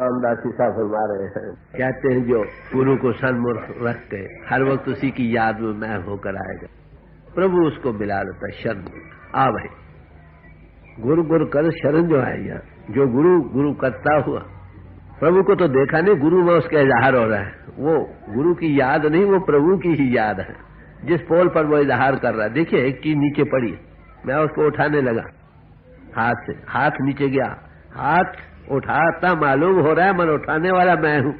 रामदास जी साहब फरमा रहे हैं, कहते हैं जो गुरु को सन्मुख रख के हर वक्त उसी की याद में मैं होकर आएगा, प्रभु उसको मिला लेता शरण। आ भाई गुरु गुरु कर शरण जो है यहाँ, जो गुरु गुरु करता हुआ, प्रभु को तो देखा नहीं, गुरु में उसका इजहार हो रहा है। वो गुरु की याद नहीं, वो प्रभु की ही याद है, जिस पोल पर वो इजहार कर रहा है। देखिए एक चीज नीचे पड़ी, मैं उसको उठाने लगा हाथ से, हाथ नीचे गया, हाथ उठाता मालूम हो रहा है मन उठाने वाला मैं हूं।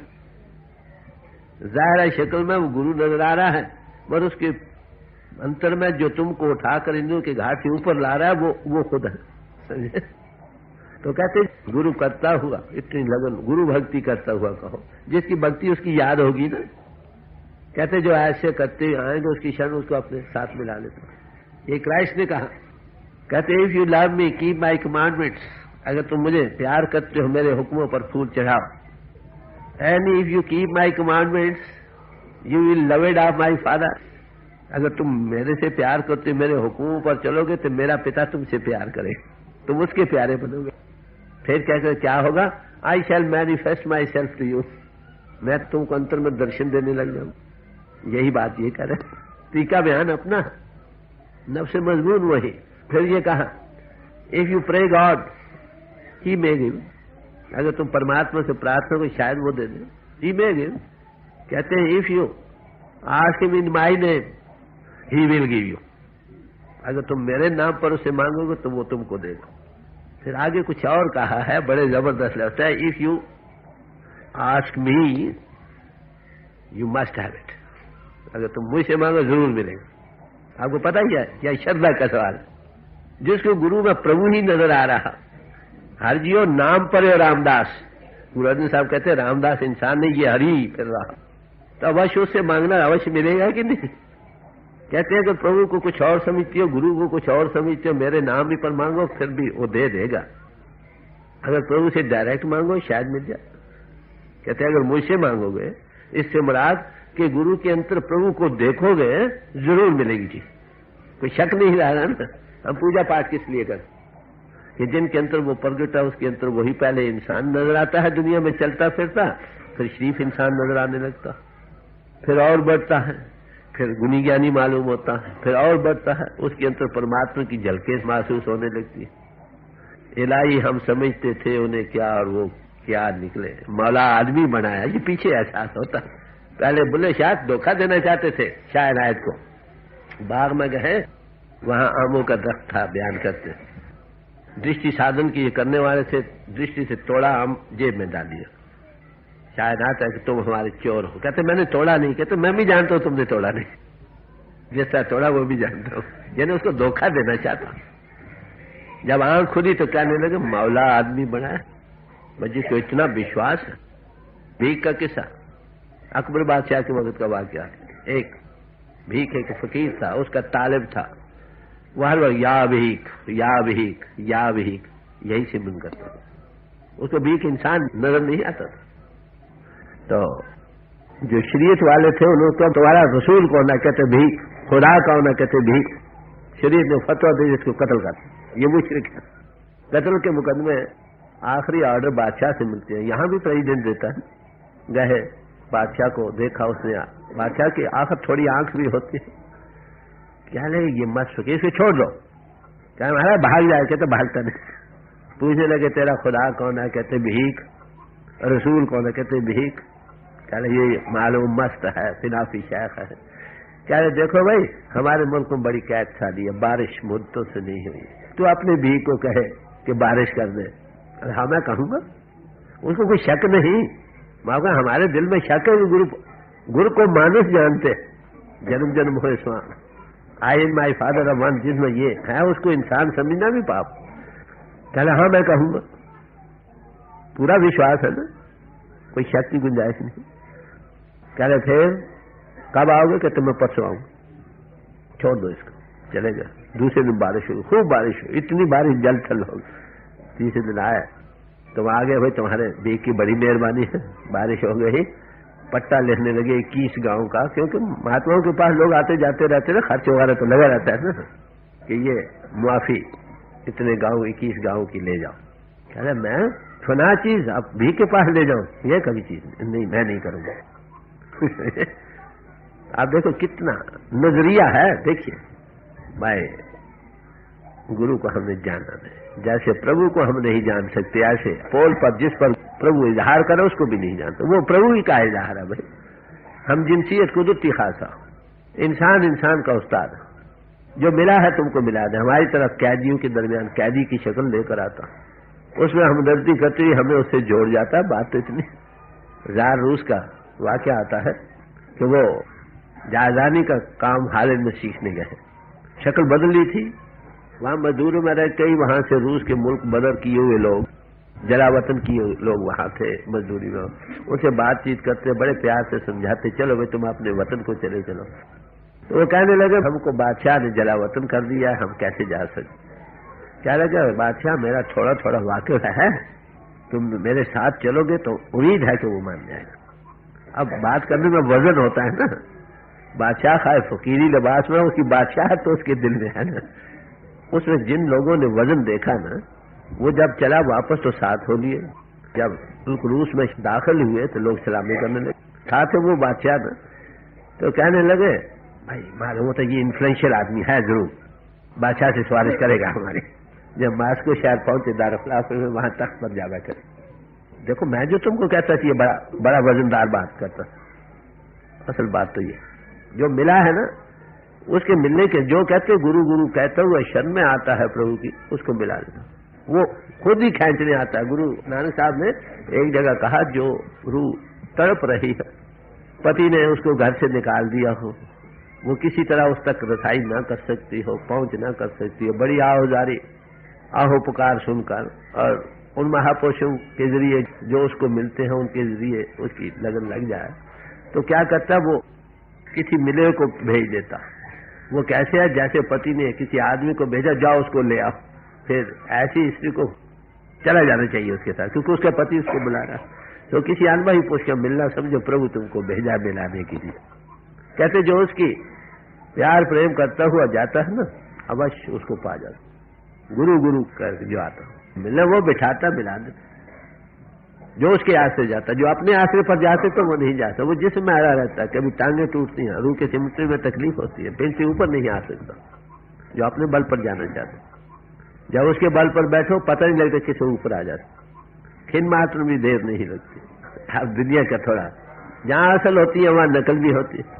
जाहिर शक्ल में वो गुरु नजर आ रहा है, पर उसके अंतर में जो तुमको उठाकर इंद्रियों के घाट से ऊपर ला रहा है वो खुद है, समझे? तो कहते गुरु करता हुआ, इतनी लगन, गुरु भक्ति करता हुआ कहो, जिसकी भक्ति उसकी याद होगी ना। कहते जो ऐसे करते आएंगे उसकी शरण उसको अपने साथ मिला लेते। ये क्राइस्ट ने कहा, कहते if you love me keep my commandments, अगर तुम मुझे प्यार करते हो मेरे हुक्मों पर फूल चढ़ाओ। And if you keep my commandments you will loved of my father, अगर तुम मेरे से प्यार करते मेरे हुक्मों पर चलोगे तो मेरा पिता तुमसे प्यार करे, तुम उसके प्यारे बनोगे। फिर कहकर क्या होगा, I shall manifest myself to you, मैं तुमको अंतर में दर्शन देने लग जाऊं। यही बात ये करे, टीका बयान अपना, नफ्स मजबून वही। फिर ये कहा if you pray God he may give, अगर तुम परमात्मा से प्रार्थना को शायद वो दे दे, ही मे गिव। कहते हैं if you ask him in my name he will give you, अगर तुम मेरे नाम पर उसे मांगोगे तो वो तुमको देगा। फिर आगे कुछ और कहा है, बड़े जबरदस्त लगता है, if you ask me you must have it, अगर तुम मुझसे मांगो जरूर मिलेगा। आपको पता ही है क्या श्रद्धा का सवाल, जिसको गुरु में प्रभु ही नजर आ रहा, हर जियो नाम पर है रामदास। गुरु अर्जुन साहब कहते हैं रामदास इंसान नहीं, ये हरि फिर रहा, तो अवश्य उससे मांगना अवश्य मिलेगा कि नहीं। कहते हैं कि प्रभु को कुछ और समझते हो, गुरु को कुछ और समझते हो, मेरे नाम ही पर मांगो फिर भी वो दे देगा। अगर प्रभु से डायरेक्ट मांगो शायद मिल जाए। कहते हैं अगर मुझसे मांगोगे, इससे मुराद कि गुरु के अंतर प्रभु को देखोगे जरूर मिलेगी चीज, कोई शक नहीं रहा ना। हम पूजा पाठ किस लिए करें कि जिनके अंतर वो प्रगट है उसके अंतर वही पहले इंसान नजर आता है, दुनिया में चलता फिरता, फिर शरीफ इंसान नजर आने लगता, फिर और बढ़ता है, फिर गुनी ज्ञानी मालूम होता है, फिर और बढ़ता है, उसके अंतर परमात्मा की झलकें महसूस होने लगती है। इलाही हम समझते थे उन्हें क्या और वो क्या निकले, मौला आदमी बनाया, ये पीछे एहसास होता है। पहले बुल्ले शाह धोखा देना चाहते थे, शाह नायत को, बाग में गए वहां आमों का दरख्त था, बयान करते दृष्टि साधन की ये करने वाले थे, दृष्टि से तोड़ा आम जेब में डाल दिया। शायद आता है कि तुम हमारे चोर हो, कहते मैंने तोड़ा नहीं, कहते मैं भी जानता हूं तुमने तोड़ा नहीं, जैसा तोड़ा वो भी जानता हूं, यानी उसको धोखा देना चाहता। जब आंख खुली तो कहने लगे मौला आदमी बनाया, जिसको इतना विश्वास है। भीख का किस्सा, अकबर बादशाह के वक्त का वाकया। एक भीख एक फकीर था, उसका तालिब था, वो हर वक्त या भीख या भीख या भीख यही सिमरन करता था, उसको भीख इंसान नजर नहीं आता था। तो जो शरीयत वाले थे उन्होंने तो तुम्हारा रसूल कौन है, कहते भीख, खुदा कौन है, कहते भीख। शरीयत ने फतवा दे इसको कत्ल कर, ये मुशरिक है। कत्ल के मुकदमे आखिरी ऑर्डर बादशाह से मिलते हैं, यहां भी प्रेसिडेंट देता है। गए बादशाह को देखा उसने, बादशाह की आखिर थोड़ी आंख भी होती है, क्या ले ये मत सके, इसे छोड़ दो। क्या महाराज भाग जाए, कहते भागता नहीं। पूछने लगे तेरा खुदा कौन है, कहते भीख। रसूल कौन है, कहते भीख। क्या ये मालूम मस्त है, फिनाफी शेख है। क्या देखो भाई हमारे मुल्क में बड़ी कैद साली है, बारिश मुद्दों से नहीं हुई, तू अपने भीख को कहे कि बारिश कर दे। हाँ मैं कहूंगा, उसको कोई शक नहीं, मगर हमारे दिल में शक है। गुरु को मानुष जानते, जन्म जन्म हो स्वान, I am my father one, जिसमें ये है उसको इंसान समझना भी पाप। कहना हाँ मैं कहूंगा, पूरा विश्वास है ना, कोई शक की गुंजाइश नहीं। कह रहे फिर कब आओगे, कहते मैं परसों आऊंगा। छोड़ दो इसको, चले गए। दूसरे दिन बारिश हुई, खूब बारिश हुई, इतनी बारिश जल थल हो। तीसरे दिन आए तुम आ गए, भाई तुम्हारे देख की बड़ी मेहरबानी है, बारिश हो गई। पट्टा लिखने लगे 21 गांव का, क्योंकि महात्माओं के पास लोग आते जाते रहते ना, खर्च वगैरह तो लगा रहता है ना, कि ये मुआफी इतने गांव 21 गांव की ले जाओ। कह रहे मैं फना चीज अब भी के पास ले जाओ, ये कभी चीज नहीं, मैं नहीं करूंगा। आप देखो कितना नजरिया है। देखिए भाई, गुरु को हमने जाना नहीं, जैसे प्रभु को हम नहीं जान सकते, ऐसे पोल पर जिस पर प्रभु इजहार करे उसको भी नहीं जानते। वो प्रभु ही का इजहार है भाई। हम जिनसियत कुदरती खासा, इंसान इंसान का उस्ताद, जो मिला है तुमको मिला दे। हमारी तरफ कैदियों के दरमियान कैदी की शक्ल लेकर आता, उसमें हमदर्दी करते हुए हमें उससे जोड़ जाता। बात तो इतनी, जार रूस का वाकया आता है कि वो जायदानी का काम हालैंड में सीखने गए, शक्ल बदल ली थी, वहां मजदूरों में रह कई वहां से रूस के मुल्क बदर किए हुए लोग, जलावतन किए लोग वहां थे मजदूरी में, उनसे बातचीत करते, बड़े प्यार से समझाते, चलो भाई तुम अपने वतन को चले चलो। तो वो कहने लगे हमको बादशाह ने जलावतन कर दिया, हम कैसे जा सकते। क्या लगा बादशाह मेरा थोड़ा थोड़ा वाकिफ है, तुम मेरे साथ चलोगे तो उम्मीद है कि वो मान जाएगा। अब बात करने में वजन होता है ना, बादशाह खाए फकीरी लिबास में, उसकी बादशाह तो उसके दिल में है ना। उसमें जिन लोगों ने वजन देखा ना, वो जब चला वापस तो साथ हो लिए। जब रूस में दाखिल हुए तो लोग सलामी करने लगे, साथ वो बादशाह ना, तो कहने लगे भाई मालूम होता ये इन्फ्लुएंशियल आदमी है, जरूर बादशाह से सिफारिश करेगा हमारी। जब मास्को शहर पहुंचे दारुल में, वहां तख्त पर जा बैठे। देखो मैं जो तुमको कहता था ये बड़ा वजनदार बात करता, असल बात तो ये जो मिला है ना, उसके मिलने के जो कहते गुरु गुरु कहते हुए शर्म में आता है प्रभु की, उसको मिला लेना, वो खुद ही खींचने आता है। गुरु नानक साहब ने एक जगह कहा, जो रूह तड़प रही है, पति ने उसको घर से निकाल दिया हो, वो किसी तरह उस तक रसाई ना कर सकती हो, पहुंच ना कर सकती हो, बड़ी आहोजारी आहो पुकार सुनकर, और उन महापुरुषों के जरिए जो उसको मिलते हैं उनके जरिए उसकी लगन लग जाए, तो क्या करता, वो किसी मिले को भेज देता। वो कैसे है, जैसे पति ने किसी आदमी को भेजा, जाओ उसको ले आओ, फिर ऐसी स्त्री को चला जाना चाहिए उसके साथ, क्योंकि उसका पति उसको बुला रहा। तो किसी अनबही पुरुष का मिलना समझो प्रभु तुमको भेजा मिलाने के लिए। कहते जो उसकी प्यार प्रेम करता हुआ जाता है ना, अवश्य उसको पा जाता। गुरु गुरु कर जो आता मिलना, वो बिठाता मिला देता। जो उसके आश्रय जाता, जो अपने आश्रय पर जाते तो वो नहीं जाता, वो जिसमें आया रहता है। कभी टांगे टूटती हैं, रूह के सिमटने में तकलीफ होती है, पेड़ से ऊपर नहीं आ सकता। जो अपने बल पर जाना चाहता, जब उसके बल पर बैठो पता नहीं लगता किसी ऊपर आ जाता, खिन मात्र भी देर नहीं लगती। अब दुनिया का थोड़ा, जहां असल होती है वहां नकल भी होती है।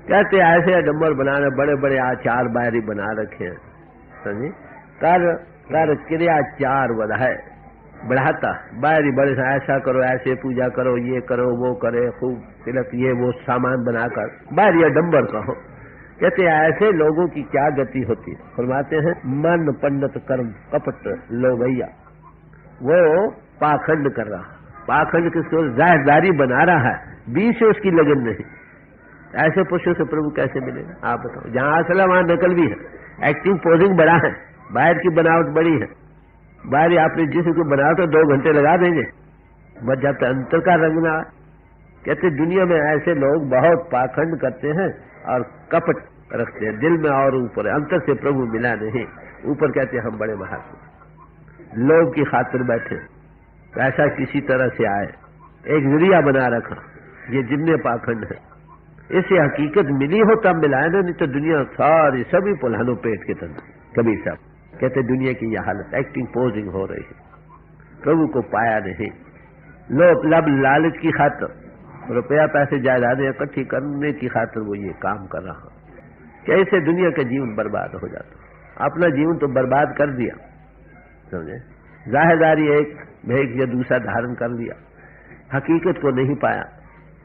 कहते ऐसे डम्बर बनाने, बड़े बड़े आचार बायरी बना रखे हैं, समझे, कर क्रिया चार वध है बढ़ाता, बायरी बड़े से ऐसा करो, ऐसे पूजा करो, ये करो, वो करे, खूब तिलक ये वो सामान बनाकर बायरी या डम्बर कहो। कहते ऐसे लोगों की क्या गति होती है। फरमाते हैं मन पंडित कर्म कपट लो भैया, वो पाखंड कर रहा, पाखंड किसको जाहिरदारी बना रहा है, बीच से उसकी लगन नहीं। ऐसे पुरुषों से प्रभु कैसे मिलेगा आप बताओ। जहां असल है वहां नकल भी है, एक्टिंग पोजिंग बड़ा है, बाहर की बनावट बड़ी है। बाहर आपने जिसम को बनाओ तो 2 घंटे लगा देंगे, बस जब तक अंतर का रंग ना। कहते दुनिया में ऐसे लोग बहुत पाखंड करते हैं और कपट रखते हैं, दिल में और ऊपर, अंतर से प्रभु मिला नहीं। ऊपर कहते हैं हम बड़े महात्मा, लोग की खातिर बैठे, पैसा किसी तरह से आए, एक जरिया बना रखा, ये जितने पाखंड है। इसे हकीकत मिली हो तब मिलाए ना, नहीं तो दुनिया सारी सभी पुलानो पेट के तरह। कबीर साहब कहते दुनिया की यह हालत, एक्टिंग पोजिंग हो रही है, प्रभु को पाया नहीं। लोग लब लालच की खातर, रुपया पैसे जायदादें इकट्ठी करने की खातर वो ये काम कर रहा। कैसे दुनिया का जीवन बर्बाद हो जाता, अपना जीवन तो बर्बाद कर दिया, समझे, जाहिरदारी एक भेद या दूसरा धारण कर लिया, हकीकत को नहीं पाया,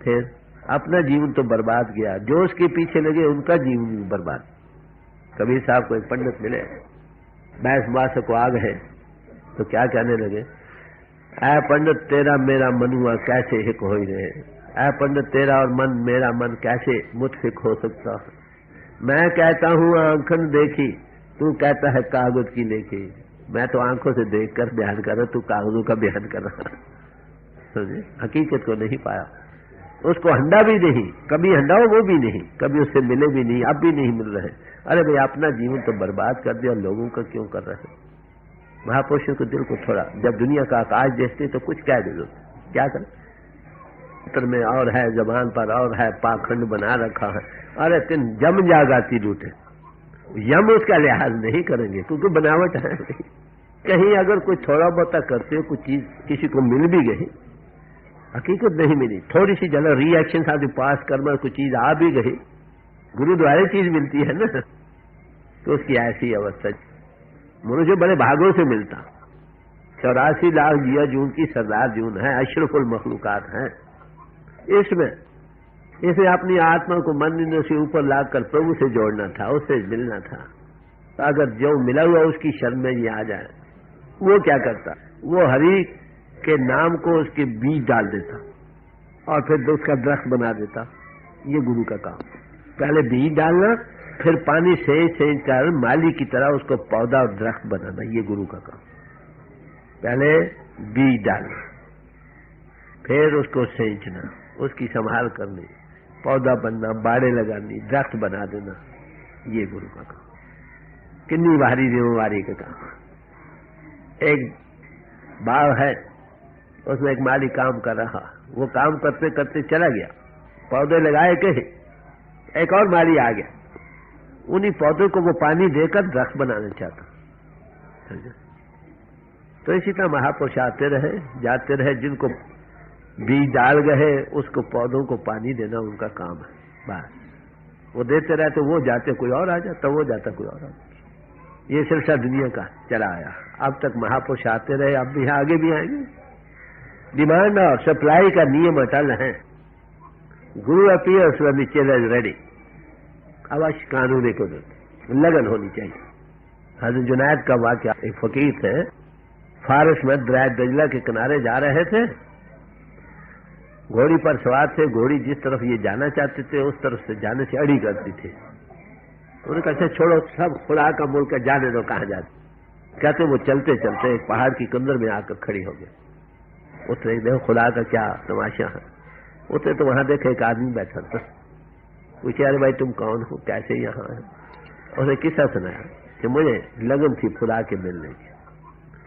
फिर अपना जीवन तो बर्बाद गया, जो उसके पीछे लगे उनका जीवन भी बर्बाद। कबीर साहब को एक पंडित मिले, 22 मास को आ गए, तो क्या कहने लगे, ऐ पंडित तेरा मेरा मनुआ कैसे हिक हो ही रहे, ऐ पंडित तेरा और मन मेरा मन कैसे मुतफिक हो सकता है। मैं कहता हूँ आंखन देखी, तू कहता है कागज की लेखी। मैं तो आंखों से देखकर बयान कर रहा, तू कागजों का बयान कर रहा। समझे, हकीकत को नहीं पाया, उसको हंडा भी नहीं, कभी हंडा हो वो भी नहीं, कभी उससे मिले भी नहीं, अब भी नहीं मिल रहे। अरे भाई अपना जीवन तो बर्बाद कर दिया, लोगों का क्यों कर रहे हैं। महापुरुषों के दिल को थोड़ा, जब दुनिया का आकाश देखते तो कुछ कह दे, क्या करें, पत्र में और है, जबान पर और है, पाखंड बना रखा है। अरे तिन जम जागाती लूटे, यम उसका लिहाज नहीं करेंगे क्योंकि बनावट है। कहीं अगर कोई थोड़ा बहुत करते हो, कुछ चीज किसी को मिल भी गई, हकीकत नहीं मिली, थोड़ी सी चलो रिएक्शन साथ पास कर्म कुछ चीज आ भी गई, गुरुद्वारे चीज मिलती है ना, तो उसकी ऐसी अवस्था मनुष्य बड़े भागों से मिलता। 84 लाख जिया जून की सरदार जून है, अशरफुल मखलूकात है। इसमें इसे अपनी आत्मा को मन इंद्र से ऊपर लाकर प्रभु से जोड़ना था, उससे मिलना था। तो अगर जो मिला हुआ उसकी शरण में ये आ जाए, वो क्या करता, वो हरि के नाम को उसके बीज डाल देता और फिर उसका दरख्त बना देता। ये गुरु का काम, पहले बीज डालना, फिर पानी सेंच कर माली की तरह उसको पौधा और दरख्त बनाना, ये गुरु का काम। पहले बीज डालना, फिर उसको सेंचना, उसकी संभाल करनी, पौधा बनना, बाड़े लगानी, दरख्त बना देना, ये गुरु का काम। कितनी भारी जिम्मेवारी का काम। एक बाग है, उसमें एक माली काम कर रहा, वो काम करते करते चला गया, पौधे लगाए के एक और माली आ गया, उन्हीं पौधों को वो पानी देकर दरख्त बनाना चाहता। तो इसी तरह महापुरुष आते रहे जाते रहे, जिनको बीज डाल गए उसको पौधों को पानी देना उनका काम है, बस वो देते रहते, वो जाते कोई और आ जाता, वो जाता कोई और आ जाता। ये सिलसिला दुनिया का चला आया, अब तक महापुरुष आते रहे, अब भी आगे भी आएंगे। डिमांड और सप्लाई का नियम अटल है। गुरु appears when the children is ready, अवश्य कानून को लगन होनी चाहिए। हज़रत जुनैद का वाकया, एक फकीर थे, फारस में दरिया दजला के किनारे जा रहे थे, घोड़ी पर सवार थे, घोड़ी जिस तरफ ये जाना चाहते थे उस तरफ से जाने से अड़ी करती थी। उन्होंने कहा अच्छा छोड़ो, सब खुदा का मुल्क है, जाने दो, कहाँ जाते। कहते वो चलते चलते एक पहाड़ की कंदर में आकर खड़ी हो गए। उतरे, देखो खुदा का क्या तमाशा है। उतरे तो वहां देखे एक आदमी बैठा था, पूछे अरे भाई तुम कौन हो, कैसे यहाँ है। उसने किस्सा सुनाया कि मुझे लगन थी खुदा के मिलने की,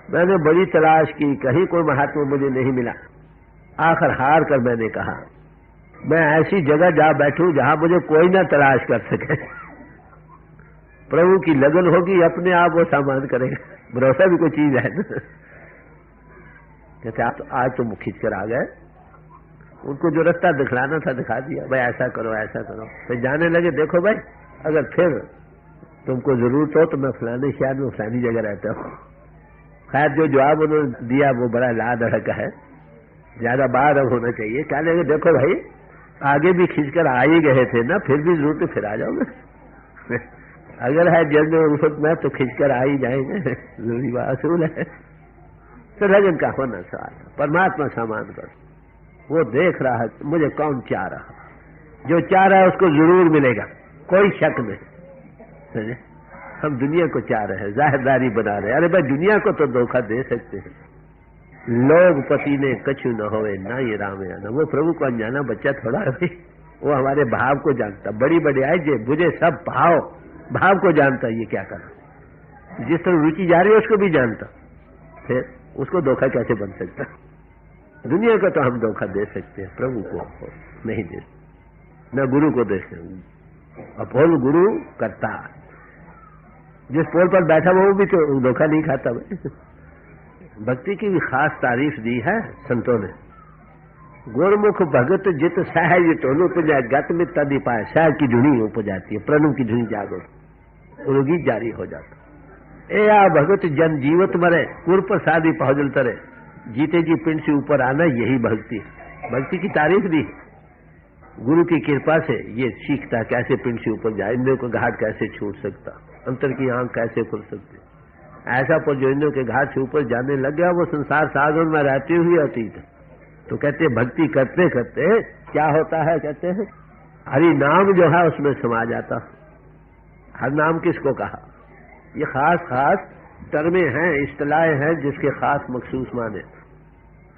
मैंने बड़ी तलाश की, कहीं कोई महात्मा मुझे नहीं मिला। आखिर हार कर मैंने कहा मैं ऐसी जगह जा बैठूं जहां मुझे कोई ना तलाश कर सके। प्रभु की लगन होगी, अपने आप वो सामान करेगा, भरोसा भी कोई चीज है ना। कहते आप आज तुम खींच कर आ गए, उनको जो रास्ता दिखलाना था दिखा दिया, भाई ऐसा करो ऐसा करो। फिर जाने लगे, देखो भाई अगर फिर तुमको जरूरत हो तो मैं फलाने शहर में फलानी जगह रहता हूँ। खैर जो जवाब उन्होंने दिया वो बड़ा लाद अड़क है, ज्यादा बार अब होना चाहिए। क्या लगे, देखो भाई आगे भी खींचकर आ ही गए थे ना, फिर भी जरूरत है फिर आ जाओगे। अगर है जल्द उल्फत में तो खींचकर आ ही जाएंगे, जरूरी बात असूल है। तो लगन का होना सवाल, परमात्मा सामान कर, वो देख रहा है मुझे कौन चाह रहा, जो चाह रहा है उसको जरूर मिलेगा, कोई शक नहीं। हम दुनिया को चाह रहे हैं, जाहिरदारी बना रहे हैं। अरे भाई दुनिया को तो धोखा दे सकते हैं। लोग पति ने कछु न होवे ना ये राम आना, वो प्रभु को अनजाना बच्चा थोड़ा है भाई, वो हमारे भाव को जानता। बड़ी बड़ी आए जे मुझे सब भाव को जानता, ये क्या करा, जिस तरह रुचि जा रही है उसको भी जानता, फिर उसको धोखा कैसे बन सकता। दुनिया को तो हम धोखा दे सकते हैं, प्रभु को नहीं दे, न गुरु को दे सकते। अपोल गुरु करता, जिस पोल पर बैठा वो भी तो धोखा नहीं खाता भाई। भक्ति की भी खास तारीफ दी है संतों ने। गुरमुख भगत जित सहज टोल उपजा, गत में तद पाए, सहज की धुनी उपजाती है, प्रणव की धुनी जागो, गीत जारी हो जाता। ए आ भगत जन जीवत मरे, कुर प्रसादी पहुंचल तरे, जीते जी पिंड से ऊपर आना, यही भक्ति। भक्ति की तारीफ दी। गुरु की कृपा से ये सीखता कैसे पिंड से ऊपर जाए, इंद्रियों को घाट कैसे छूट सकता, अंतर की आंख कैसे खुल सकती। ऐसा पर जो इंद्रियों के घाट से ऊपर जाने लग गया, वो संसार सागर में रहते हुए अतीत। तो कहते भक्ति करते करते क्या होता है, कहते हैं हरि नाम जो है उसमें समा जाता। हर नाम किसको कहा, ये खास खास टर्में हैं, इस्तिलाहें हैं जिसके खास मखसूस माने।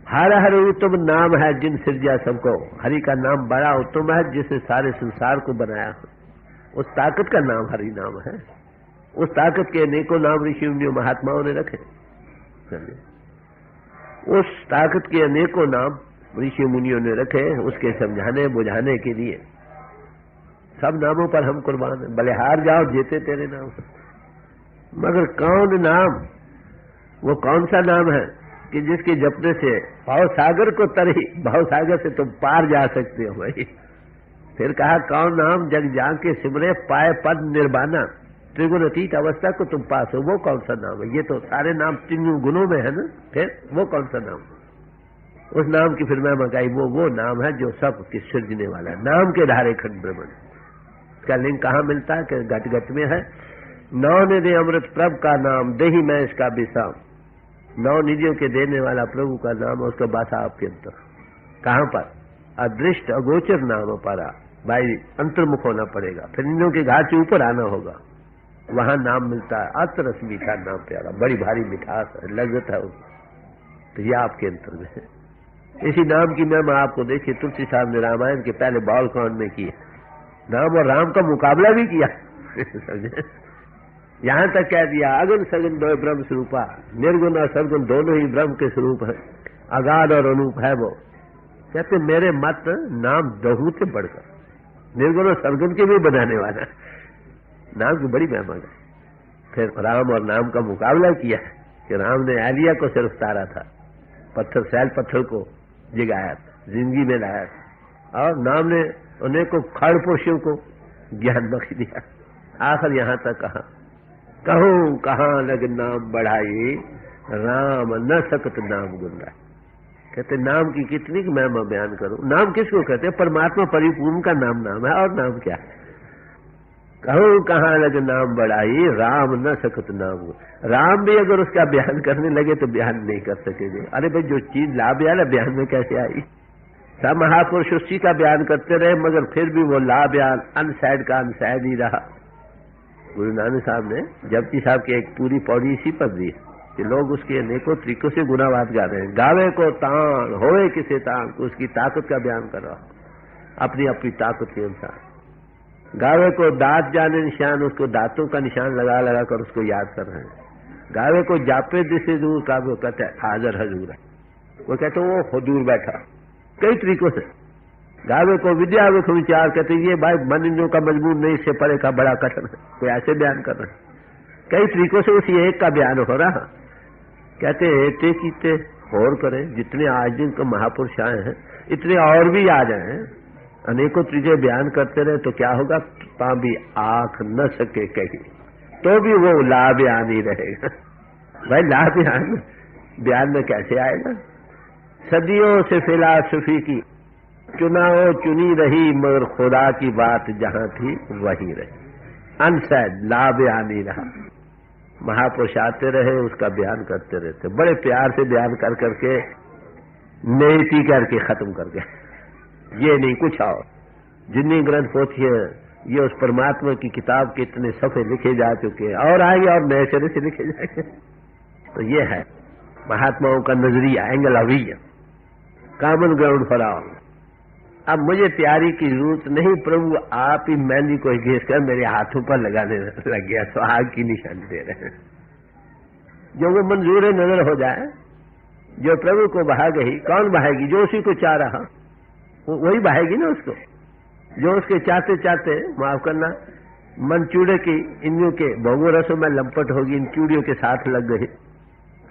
हर हर उत्तम नाम है जिन सिरजा सबको, हरि का नाम बड़ा उत्तम है जिसने सारे संसार को बनाया। उस ताकत का नाम हरि नाम है। उस ताकत के अनेकों नाम ऋषि महात्माओं ने रखे। उस ताकत के अनेकों नाम ऋषि मुनियों ने रखे उसके समझाने बुझाने के लिए। सब नामों पर हम कुर्बान हैं, बलिहार जाओ जीते तेरे नाम। मगर कौन नाम, वो कौन सा नाम है कि जिसके जपने से भाव सागर को तरही, भाव सागर से तुम पार जा सकते हो भाई। फिर कहा कौन नाम जग जान के सिमरे पाए पद निर्वाणा, त्रिगुण अतीत अवस्था को तुम पास हो, वो कौन सा नाम है? ये तो सारे नाम तीन गुणों में है ना, फिर वो कौन सा नाम? उस नाम की फिर मैं मकाई, वो नाम है जो सब की सृजने वाला है। नाम के धारे खंड ब्रह्मण। इसका लिंग कहाँ मिलता है? कि गट गट में है। नौ निधि अमृत प्रभ का नाम देही मैं इसका विसाम। 9 निधियों के देने वाला प्रभु का नाम, उसका बासा आपके अंतर। कहाँ पर? अदृष्ट अगोचर नाम पारा भाई, अंतर्मुख होना पड़ेगा, फिर इंद्रियों के घाट से ऊपर आना होगा, वहां नाम मिलता है। अतरस मीठा नाम प्यारा, बड़ी भारी मिठास है, लज्जत है उसकी। तो ये आपके अंतर में है। इसी नाम की मैं आपको देखिए, तुलसी साहब ने रामायण के पहले बालकांड में किए, नाम और राम का मुकाबला भी किया। समझे? यहां तक कह दिया अगन सगन दो ब्रह्म स्वरूपा, निर्गुण और सरगुण दोनों ही ब्रह्म के स्वरूप है, अगाध और अनूप है वो। कहते मेरे मत नाम दहू से बढ़कर, निर्गुण और सरगुण के भी बनाने वाला, नाम की बड़ी महिमा है। फिर राम और नाम का मुकाबला किया कि राम ने आलिया को सिर्फ तारा था, पत्थर सैल पत्थर को जगाया, जिंदगी में लाया, और नाम ने उन्हें को खड़ पुरुषों को ज्ञान बख्श दिया। आखिर यहां तक कहा कहूं कहां लग नाम बढ़ाई, राम न सकत नाम गुंडाई। कहते नाम की कितनी मैं बयान करूं। नाम किसको कहते हैं? परमात्मा परिपूर्ण का नाम नाम है, और नाम क्या है? कहूं कहां लग नाम बढ़ाई, राम न सकत नाम। राम भी अगर उसका बयान करने लगे तो बयान नहीं कर सकेंगे। अरे भाई जो चीज ला बयान है, बयान में कैसे आई? सब महापुरुष उसी का बयान करते रहे, मगर फिर भी वो ला बयान अनसैड का अनसैड ही रहा। गुरु नानक साहब ने जपजी साहब की एक पूरी पौड़ी इसी पर दी कि लोग उसके अनेकों तरीकों से गुनावाद गा रहे हैं। गावे को तान होए किसे तान, उसकी ताकत का बयान कर रहा, अपनी अपनी ताकत के अनुसार। गावे को दांत जाने निशान, उसको दांतों का निशान लगा लगा कर उसको याद कर रहे हैं। गावे को जापे दिसे दूर का, वो कहते हैं हाजर हजूर है, वो कहते वो हुजूर बैठा। कई तरीकों से गावे को विद्या विख विचार, कहते ये भाई मन इंद्रियों का मजबूर नहीं, इससे परे का बड़ा कठिन है, कोई ऐसे बयान कर रहे हैं। कई तरीकों से उसी एक का बयान हो रहा। कहते एते कीते और करें, जितने आज दिन को महापुरुष आए हैं इतने और भी आ जाए, अनेकों चीजें बयान करते रहे तो क्या होगा? भी आंख न सके कहीं तो भी वो ला बयान ही रहेगा। भाई ला बयान में कैसे आएगा? सदियों से फिलासफी की चुनाव चुनी रही, मगर खुदा की बात जहां थी वहीं रही। अनसैड ला बयान ही रहा। महापुरुष आते रहे, उसका बयान करते रहते, बड़े प्यार से बयान कर करके नेति करके खत्म कर गए। ये नहीं कुछ और। जितनी ग्रंथ पोथी है ये उस परमात्मा की किताब के इतने सफ़े लिखे जा चुके हैं, और आएंगे और नए सिरे से लिखे जाएंगे। तो ये है महात्माओं का नजरिया, angle of vision, common ground for all. अब मुझे तैयारी की जरूरत नहीं, प्रभु आप ही मेहंदी को घिस कर मेरे हाथों पर लगाने लग गया, सुहाग की निशानी दे रहे हैं। जो वो मंजूर नजर हो जाए, जो प्रभु को बहा गई, कौन बहाएगी? जो उसी को चाह रहा वही बहाएगी ना उसको। जो उसके चाहते चाहते, माफ करना, मन चूड़े की इंद्रियों के भोगों रसों में लंपट होगी, इन चूड़ियों के साथ लग गई,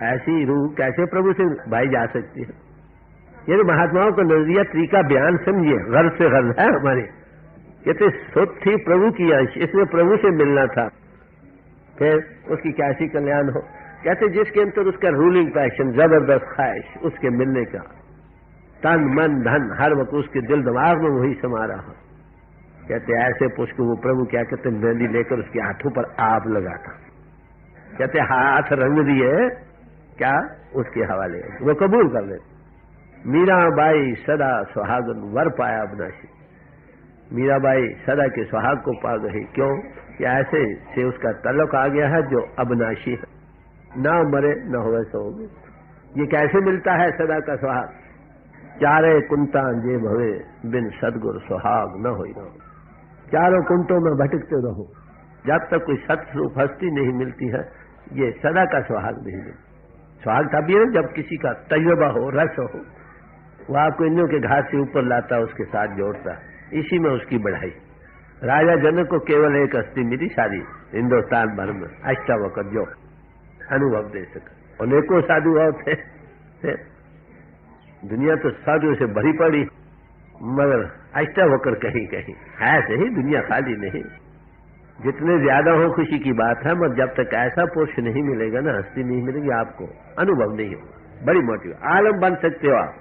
ऐसी रूह कैसे प्रभु से भाई जा सकती है? ये तो महात्माओं का नजरिया तरीका बयान समझिए, गर्व से गर्व है हमारे। कहते सुध थी प्रभु की अंश, इसमें प्रभु से मिलना था, फिर उसकी कैसी कल्याण हो। कहते जिसके अंदर उसका रूलिंग पैशन, जबरदस्त ख्वाहिश, उसके मिलने का, तन मन धन हर वक्त उसके दिल दिमाग में वही समा रहा। कहते ऐसे पुष्प वो प्रभु क्या कहते मेहंदी लेकर उसके हाथों पर आप लगाता। कहते हाथ रंग दिए क्या उसके हवाले, वो कबूल कर ले। मीराबाई सदा सुहागन वर पाया अविनाशी। मीराबाई सदा के सुहाग को पा गई। क्यों? कि ऐसे से उसका तल्लुक आ गया है जो अविनाशी है, ना मरे न होवे सोगे। ये कैसे मिलता है सदा का सुहाग? चारे कुंता जे भवे बिन सदगुर सुहाग न होई ना। चारों कुंटों में भटकते रहो, जब तक कोई सत्स्वरूप हस्ती नहीं मिलती है, ये सदा का सुहाग नहीं मिलता। सुहाग तभी है जब किसी का तजुर्बा हो, रस हो, वो आपको इंद्रियों के घाट से ऊपर लाता, उसके साथ जोड़ता, इसी में उसकी बढ़ाई। राजा जनक को केवल एक हस्ती मिली सारी हिंदुस्तान भर में, अष्टावक्र, जो अनुभव दे सका। अनेकों साधु और थे, दुनिया तो साधुओं से भरी पड़ी, मगर अष्टावक्र कहीं कहीं है सही, दुनिया खाली नहीं। जितने ज्यादा हो खुशी की बात है, मगर जब तक ऐसा पुरुष नहीं मिलेगा ना, हस्ती नहीं मिलेगी आपको, अनुभव नहीं हो। बड़ी मोटी आलम बन सकते हो आप,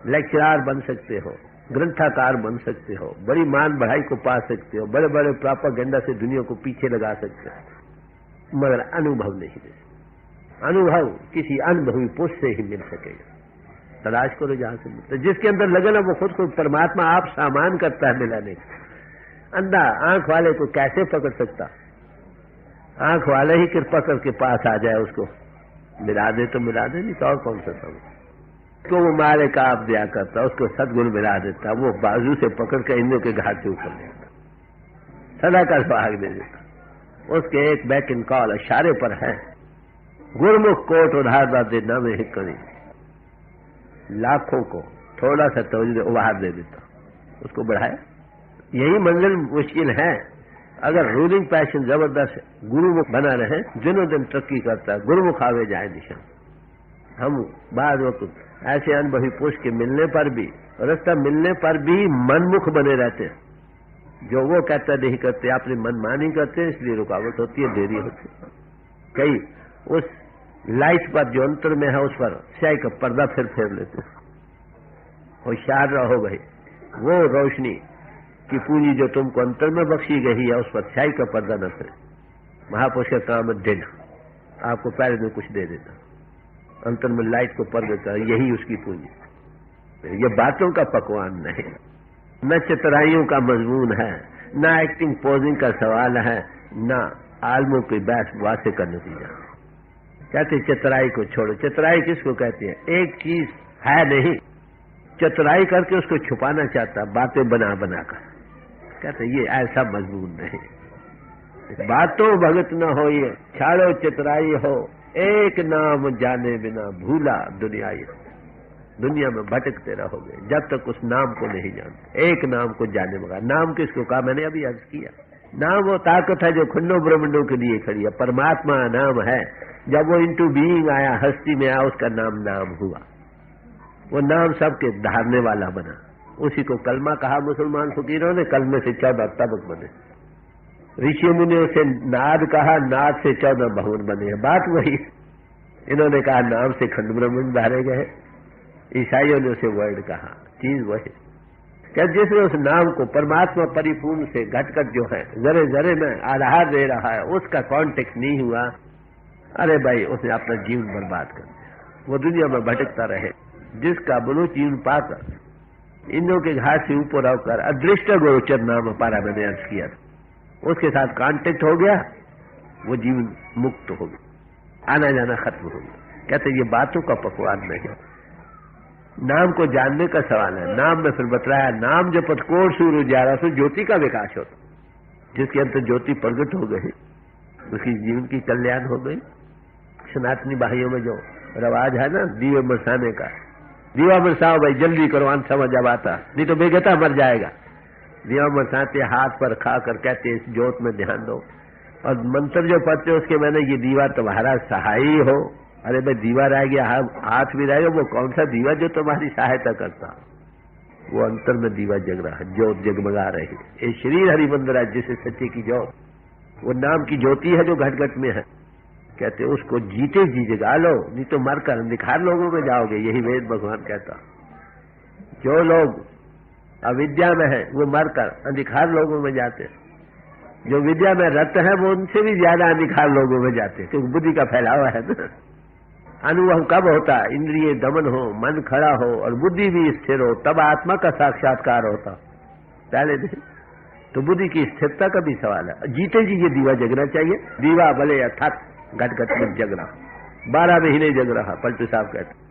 लेक्चरार बन सकते हो, ग्रंथाकार बन सकते हो, बड़ी मान बढ़ाई को पा सकते हो, बड़े बड़े प्रोपेगेंडा से दुनिया को पीछे लगा सकते हो, मगर अनुभव नहीं दे। अनुभव किसी अनुभवी पुरुष से ही मिल सकेगा। तलाश करो जहां से मिलता, जिसके अंदर लगन है वो खुद को परमात्मा आप सामान करता है मिलाने का। अंधा आंख वाले को कैसे पकड़ सकता? आंख वाले ही कृपा करके पास आ जाए, उसको मिला दे तो मिला दे, नहीं तो और कौन सा समझ को वो मारे का आप दिया करता, उसको सदगुण मिला देता, वो बाजू से पकड़ कर इंद्रियों के घाट से ऊपर लेता, सदा का सुहाग दे देता। उसके एक बैक इन कॉल इशारे पर है, गुरमुख कोट उधार देना में ही करी, लाखों को थोड़ा सा तवज्जो उधार दे देता, उसको बढ़ाया। यही मंजिल मुश्किल है। अगर रूलिंग पैशन जबरदस्त है, गुरुमुख बना रहे, दिनों दिन तरक्की करता है, गुरुमुख आवे जाए निशान। हम बाद वक्त ऐसे अनुभवी पुरुष के मिलने पर भी, रास्ता मिलने पर भी मनमुख बने रहते हैं, जो वो कहता नहीं करते, अपनी मनमानी करते हैं, इसलिए रुकावट होती है, देरी होती है। कई उस लाइट पर जो अंतर में है, उस पर स्याही का पर्दा फिर फेर लेते हैं। होशियार रहो भाई, वो रोशनी की पूंजी जो तुमको अंतर में बख्शी गई है, उस पर स्याही का पर्दा न फिरे। महापुरुष का काम देना, आपको पहले दिन कुछ दे देता, अंतर में लाइट को पर देता है, यही उसकी पूंजी। ये बातों का पकवान नहीं, न चतुराइयों का मजमून है, न एक्टिंग पोजिंग का सवाल है, न आलमों की बहस बातें का नतीजा। कहते चतुराई को छोड़ो। चतुराई किसको कहते हैं? एक चीज है नहीं, चतुराई करके उसको छुपाना चाहता, बातें बना बना कर। कहते ये ऐसा मजमून नहीं। बातों भगत न हो, ये छाड़ो चतुराई हो, एक नाम जाने बिना भूला दुनिया। ये दुनिया में भटकते रहोगे जब तक उस नाम को नहीं जानते। एक नाम को जाने मगर नाम किसको कहा? मैंने अभी अर्ज किया, नाम वो ताकत है जो खंडों ब्रह्मंडों के लिए खड़ी है। परमात्मा नाम है, जब वो इंटू बीइंग आया, हस्ती में आया, उसका नाम नाम हुआ। वो नाम सबके धारने वाला बना, उसी को कलमा कहा मुसलमान फकीरों ने। कलमे से 14 तबक बने। ऋषि मुनियों से नाद कहा, नाद से 14 भवन बने। बात वही, इन्होंने कहा नाम से खंड ब्रह्मांड धारे गए, ईसाइयों ने उसे वर्ड कहा, चीज वही। क्या जिसने उस नाम को परमात्मा परिपूर्ण से घटघट जो है जरे जरे में आधार दे रहा है, उसका कॉन्टेक्ट नहीं हुआ, अरे भाई उसने अपना जीवन बर्बाद कर दिया। वो दुनिया में भटकता रहे। जिसका बलूच जीवन पाकर इंद्रियों के घाट से ऊपर होकर अदृष्ट गोचर नाम पारा मैंने अर्ज किया था, उसके साथ कांटेक्ट हो गया, वो जीवन मुक्त हो गया, आना जाना खत्म हो गया। कहते ये बातों का पकवान नहीं, नाम को जानने का सवाल है। नाम में फिर बतलाया, नाम जो पथकोर सूर्य उजाला तो ज्योति का विकास होता, जिसके अंदर ज्योति प्रकट हो गई, उसकी जीवन की कल्याण हो गई। सनातनी भाइयों में जो रवाज है ना दीवे बरसाने का, दीवा बरसाओ भाई, जल्दी करो, अंत समझ जब आता, नहीं तो बेगता मर जाएगा। दीवा बरसाते, हाथ पर खाकर कहते इस ज्योत में ध्यान दो, और मंत्र जो पढ़ते उसके मैंने ये दीवा तुम्हारा सहाय हो। अरे भाई दीवा रह गया, हाथ भी रह गया, वो कौन सा दीवा जो तुम्हारी सहायता करता? वो अंतर में दीवा जग रहा है, ज्योत जगमगा रही। ये शरीर हरि मंदिर है जिसे सच्चे की ज्योत, वो नाम की ज्योति है जो घट घट में है। कहते उसको जीते जी जगा लो, नहीं तो मरकर अंधकार लोगों में जाओगे। यही वेद भगवान कहता। जो लोग अविद्या में है वो मरकर अंधकार लोगों में जाते, जो विद्या में रत है वो उनसे भी ज्यादा अंधकार लोगों में जाते, क्योंकि बुद्धि का फैलावा है ना। अनुभव कब होता? इंद्रिय दमन हो, मन खड़ा हो और बुद्धि भी स्थिर हो, तब आत्मा का साक्षात्कार होता। पहले दिन तो बुद्धि की स्थिरता का भी सवाल है। जीते जी ये दीवा जगना चाहिए। दीवा भले अर्थात घट घट में जग रहा, 12 महीने जग रहा। पलटू साहब कहते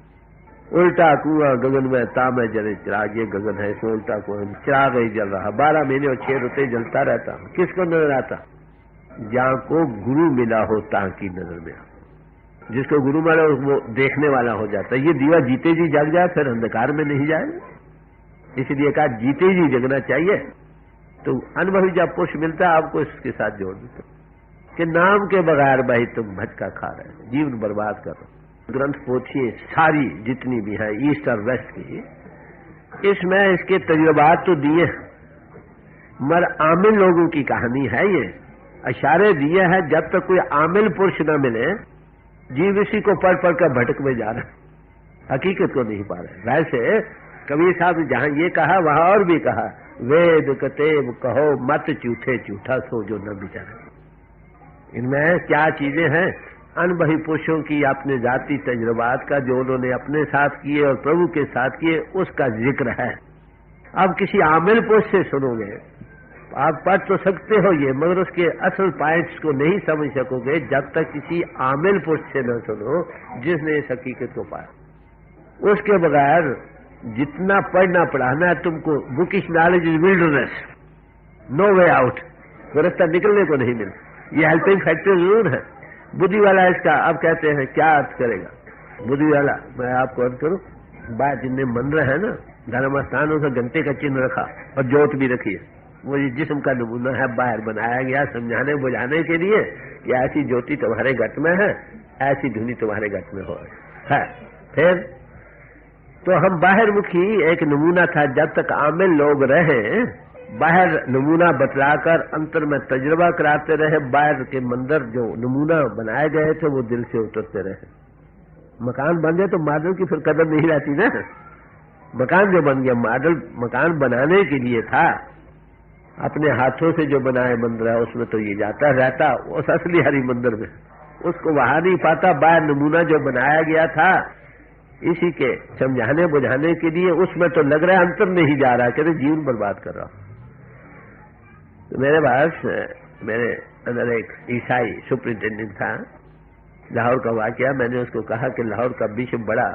उल्टा कुआं गगन में तामे जले चिराग, ये गगन है इसमें उल्टा कुआं चिराग ही जल रहा, 12 महीने और 6 रुपये जलता रहता। किसको नजर आता? जहां को गुरु मिला हो ताकि नजर में। जिसको गुरु माने वो देखने वाला हो जाता है। ये दीवा जीते जी जग जाए फिर अंधकार में नहीं जाए, इसलिए कहा जीते जी जगना चाहिए। तो अनुभवी जब पुरुष मिलता है आपको इसके साथ जोड़ देते कि नाम के बगैर भाई तुम भटका खा रहे हो, जीवन बर्बाद कर रहे हो। ग्रंथ पोथिए सारी जितनी भी है ईस्ट और वेस्ट की, इसमें इसके तजुर्बात तो दिए मगर आमिल लोगों की कहानी है। ये इशारे दिए हैं, जब तक कोई आमिल पुरुष न मिले जीव इसी को पढ़ पढ़ कर भटक में जा रहे, हकीकत को नहीं पा रहे। वैसे कबीर साहब ने जहां ये कहा वहां और भी कहा, वेद कतेब कहो मत झूठे झूठा सो जो न बिचारे। इनमें क्या चीजें हैं? अनुभवी पुरुषों की अपने जाति तजुर्बात का जो उन्होंने अपने साथ किए और प्रभु के साथ किए उसका जिक्र है। अब किसी आमिल पुरुष से सुनोगे, आप पढ़ तो सकते हो ये, मगर उसके असल पॉइंट्स को नहीं समझ सकोगे जब तक किसी आमिल पुरुष से न सुनो जिसने इस हकीकत को पाया। उसके बगैर जितना पढ़ना पढ़ाना है तुमको, bookish knowledge is wilderness, no way out, वो रास्ता निकलने को नहीं मिलता। ये हेल्पिंग फैक्टर जरूर है। बुद्धि वाला इसका अब कहते हैं क्या अर्थ करेगा? बुद्धि वाला मैं आपको अर्थ करूं, बात जिनने मंदिर है ना, धर्म स्थानों से घंटे का चिन्ह रखा और जोत भी रखी है, वो जिस्म का नमूना है, बाहर बनाया गया समझाने बुझाने के लिए कि ऐसी ज्योति तुम्हारे घट में है, ऐसी धुनी तुम्हारे घट में हो है। फिर तो हम बाहर मुखी एक नमूना था, जब तक आमिल लोग रहे बाहर नमूना बतलाकर अंतर में तजुर्बा कराते रहे, बाहर के मंदिर जो नमूना बनाए गए थे वो दिल से उतरते रहे। मकान बन गए तो मॉडल की फिर कदर नहीं रहती ना। मकान जो बन गया, मॉडल मकान बनाने के लिए था, अपने हाथों से जो बनाए मंदिर है उसमें तो ये जाता रहता उस असली हरि मंदिर में, उसको वहां नहीं पाता। बाहर नमूना जो बनाया गया था इसी के समझाने बुझाने के लिए, उसमें तो लग रहा है अंतर नहीं जा रहा, कहते जीवन बर्बाद कर रहा हूं। तो मेरे पास मेरे अंदर एक ईसाई सुपरिटेंडेंट था, लाहौर का वाकया। मैंने उसको कहा कि लाहौर का बिशप बड़ा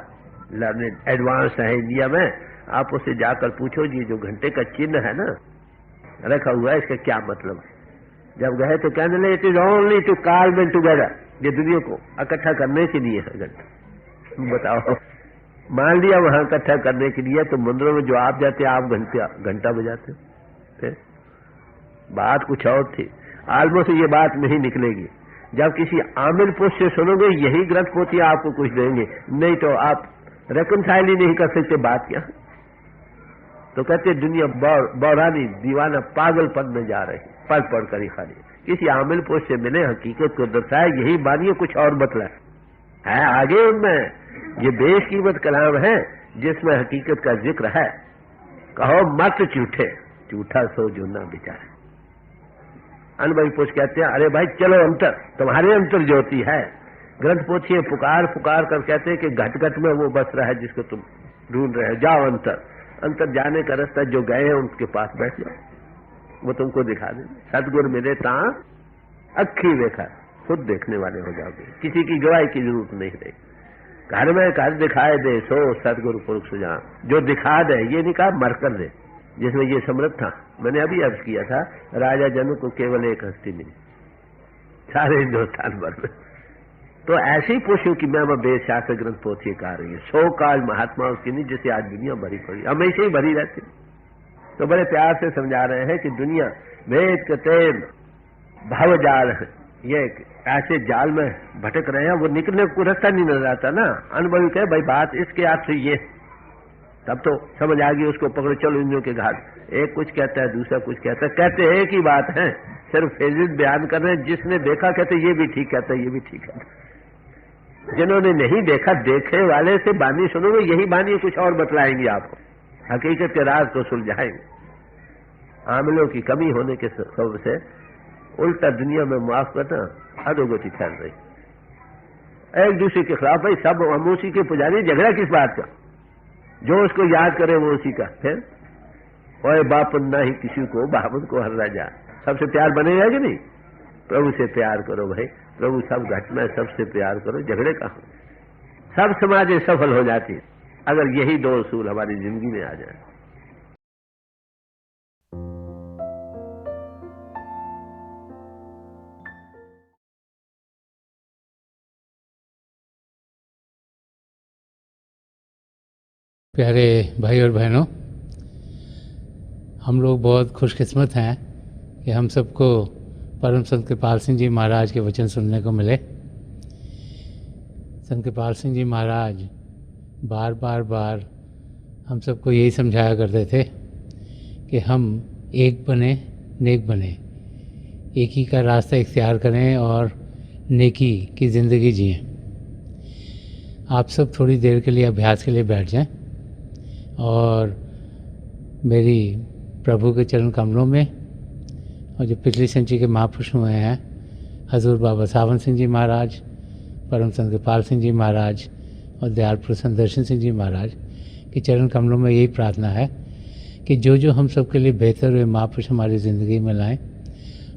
लर्नेड एडवांस है इंडिया में, आप उससे जाकर पूछो जी जो घंटे का चिन्ह है ना रखा हुआ है इसका क्या मतलब है। जब गए तो कहने लगे it is only to call men together, ये दुनिया को इकट्ठा करने के लिए है घंटा। बताओ, मान लिया वहां इकट्ठा करने के लिए, तो मंदिरों में जो आप जाते आप घंटा बजाते हो। फिर बात कुछ और थी। आलमोस्ट ये बात नहीं निकलेगी। जब किसी आमिल पुरुष से सुनोगे यही ग्रंथ पोथी आपको कुछ देंगे, नहीं तो आप रेकनसाइल ही नहीं कर सकते। बात क्या? तो कहते दुनिया बौरानी दीवाना पागलपन में जा रही, पढ़ पढ़ कर ही खाली। किसी आमिल पुरुष से मिले, हकीकत को दर्शाए, यही मानिए कुछ और बतलाए है आगे उनमें। ये बेशकीमत कलाम है जिसमें हकीकत का जिक्र है। कहो मत झूठे झूठा सो जो ना बिचारे। अनुभवी पुरुष कहते हैं अरे भाई चलो अंतर, तुम्हारे अंतर ज्योति है। ग्रंथ पोथी पुकार पुकार कर कहते हैं कि घट घट में वो बस रहा है जिसको तुम ढूंढ रहे हो, जाओ अंतर। अंतर जाने का रास्ता जो गए हैं उनके पास बैठ जाओ, वो तुमको दिखा दे। सतगुरु मिले ता अखी देखा, खुद देखने वाले हो जाओगे, किसी की गवाही की जरूरत नहीं रहेगी। घर में घर दिखाए दे सो सतगुरु पुरुष जहां, जो दिखा दे, ये नहीं कहा मर कर दे, जिसमें ये समृद्ध था। मैंने अभी अर्ज किया था, राजा जनक को केवल एक हस्ती मिली सारे हिंदुस्तान भर में। तो ऐसे ही पुरुषों की मैं बेशास्त्र ग्रंथ पोथी कहा रही है। 100 काल महात्मा उसकी नहीं जिसे आज दुनिया भरी पड़ी, हमेशा ही भरी रहती। तो बड़े प्यार से समझा रहे हैं कि दुनिया वेद कते भवजाल है, ये ऐसे जाल में भटक रहे हैं, वो निकलने को रास्ता नहीं नजर आता ना। अनुभवी कहे भाई बात इसके अर्थ से ये, तब तो समझ आ गई, उसको पकड़ो चलो इंद्रियों के घाट। एक कुछ कहता है दूसरा कुछ कहता है, कहते एक ही बात है, सिर्फ फेजिज बयान कर रहे हैं। जिसने देखा कहते ये भी ठीक कहता है, ये भी ठीक कहता है। जिन्होंने नहीं देखा, देखे वाले से बानी सुनोगे, यही बानी कुछ और बतलाएंगे आपको, हकीकत के राज को सुलझाएंगे। आमिलों की कमी होने के सबब से उल्टा दुनिया में माफ करना अधोगति फैल रही, एक दूसरे के खिलाफ। भाई सब हम उसी के पुजारी, झगड़ा किस बात का? जो उसको याद करे वो उसी का। फिर ओए बाप ना ही किसी को बाबन को हर राजा, सबसे प्यार बनेगा कि नहीं? प्रभु से प्यार करो भाई, प्रभु सब घटना सबसे प्यार करो, झगड़े कहाँ? सब समाजें सफल हो जाती अगर यही दो उसूल हमारी जिंदगी में आ जाए। प्यारे भाई और बहनों, हम लोग बहुत खुशकिस्मत हैं कि हम सबको परम संत कृपाल सिंह जी महाराज के वचन सुनने को मिले। संत कृपाल सिंह जी महाराज बार बार बार हम सबको यही समझाया करते थे कि हम एक बने, नेक बने, एक ही का रास्ता इख्तियार करें और नेकी की ज़िंदगी जिएं। आप सब थोड़ी देर के लिए अभ्यास के लिए बैठ जाएं और मेरी प्रभु के चरण कमलों में, और जो पिछली संची के महापुरुष हुए हैं हजूर बाबा सावन सिंह जी महाराज, परम संत कृपाल सिंह जी महाराज और दयाल प्रसन्न दर्शन सिंह जी महाराज के चरण कमलों में यही प्रार्थना है कि जो जो हम सब के लिए बेहतर हुए महापुरुष हमारी ज़िंदगी में लाएं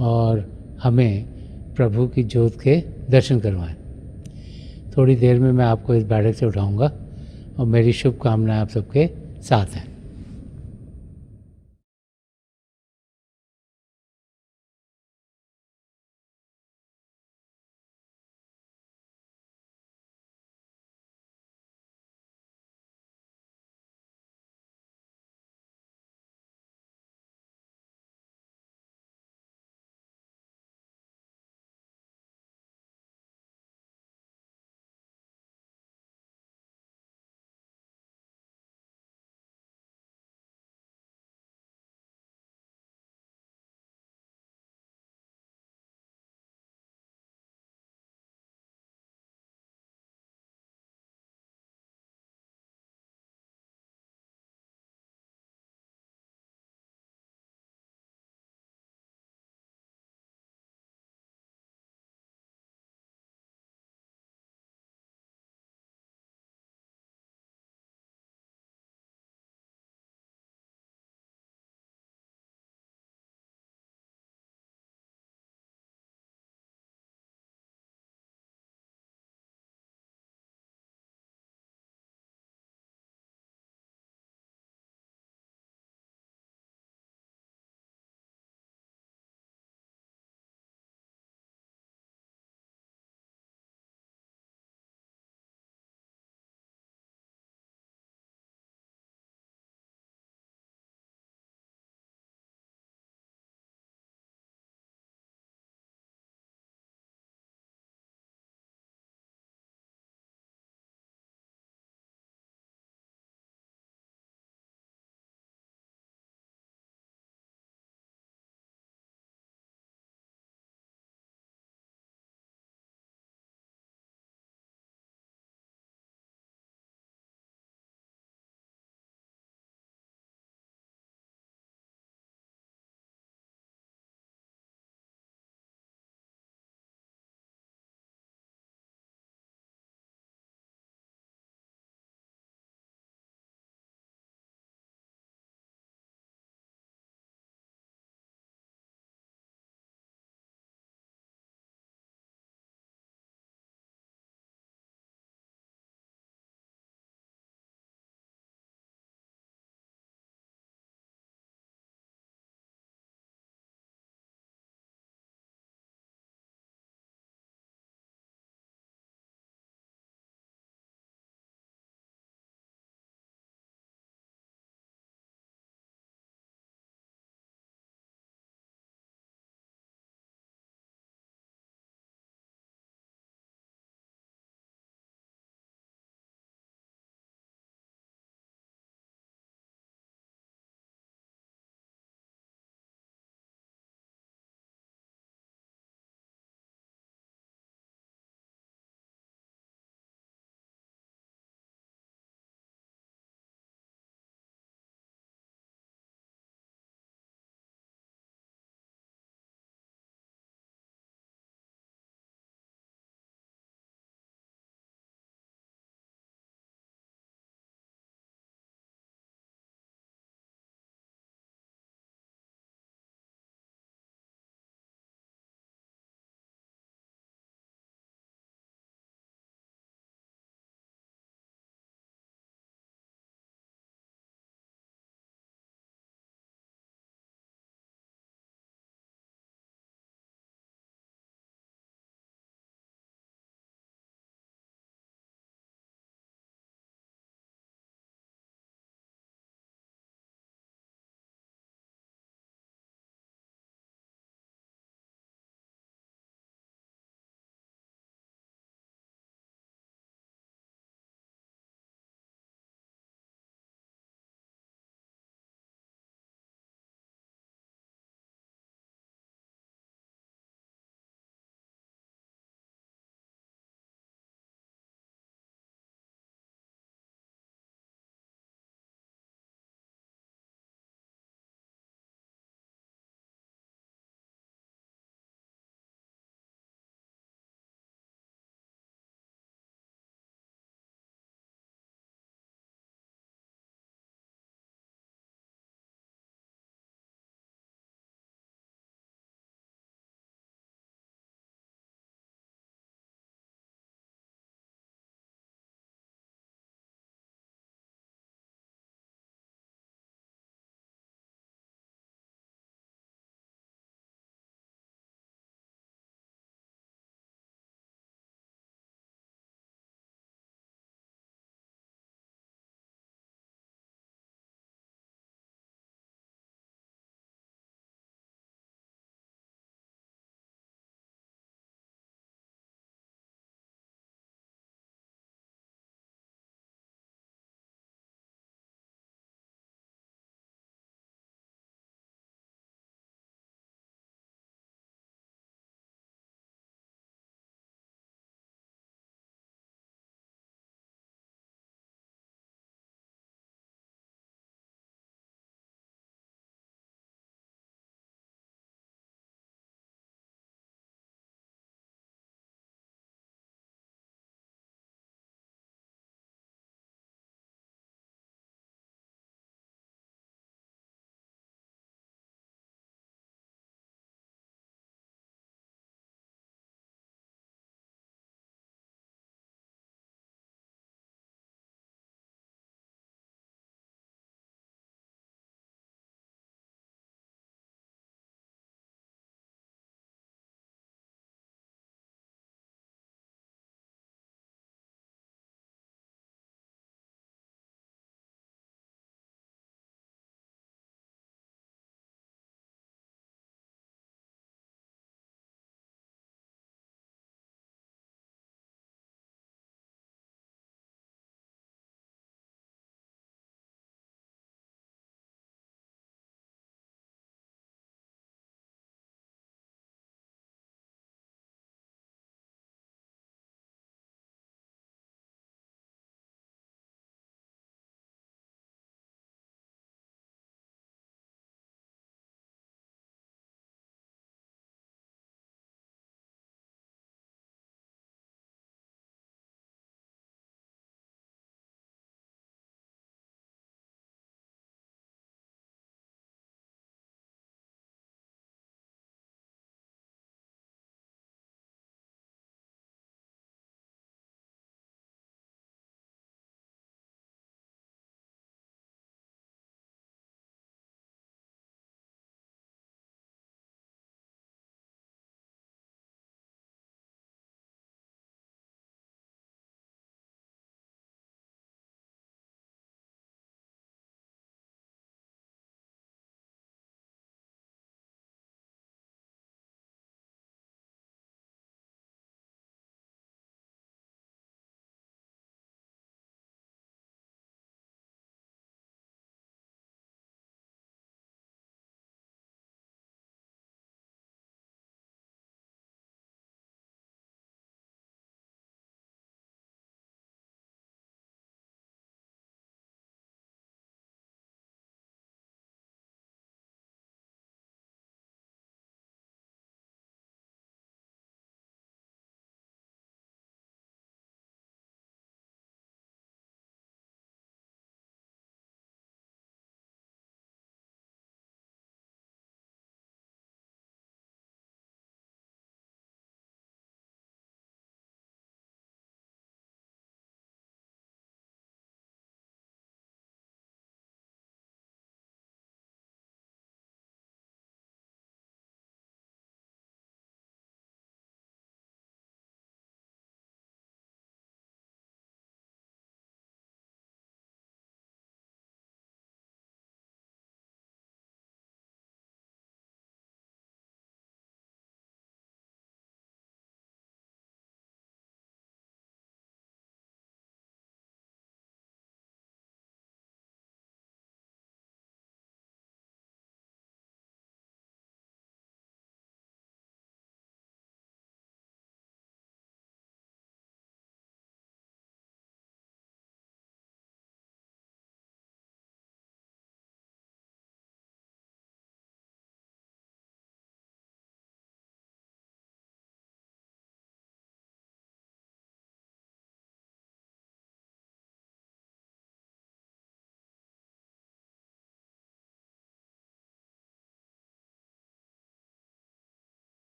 और हमें प्रभु की ज्योत के दर्शन करवाएं। थोड़ी देर में मैं आपको इस बैठक से उठाऊंगा और मेरी शुभकामनाएं आप सबके साथ हैं।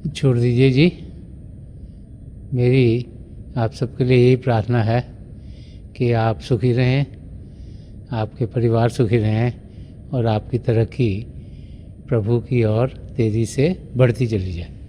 छोड़ दीजिए जी। मेरी आप सबके लिए यही प्रार्थना है कि आप सुखी रहें, आपके परिवार सुखी रहें और आपकी तरक्की प्रभु की ओर तेज़ी से बढ़ती चली जाए।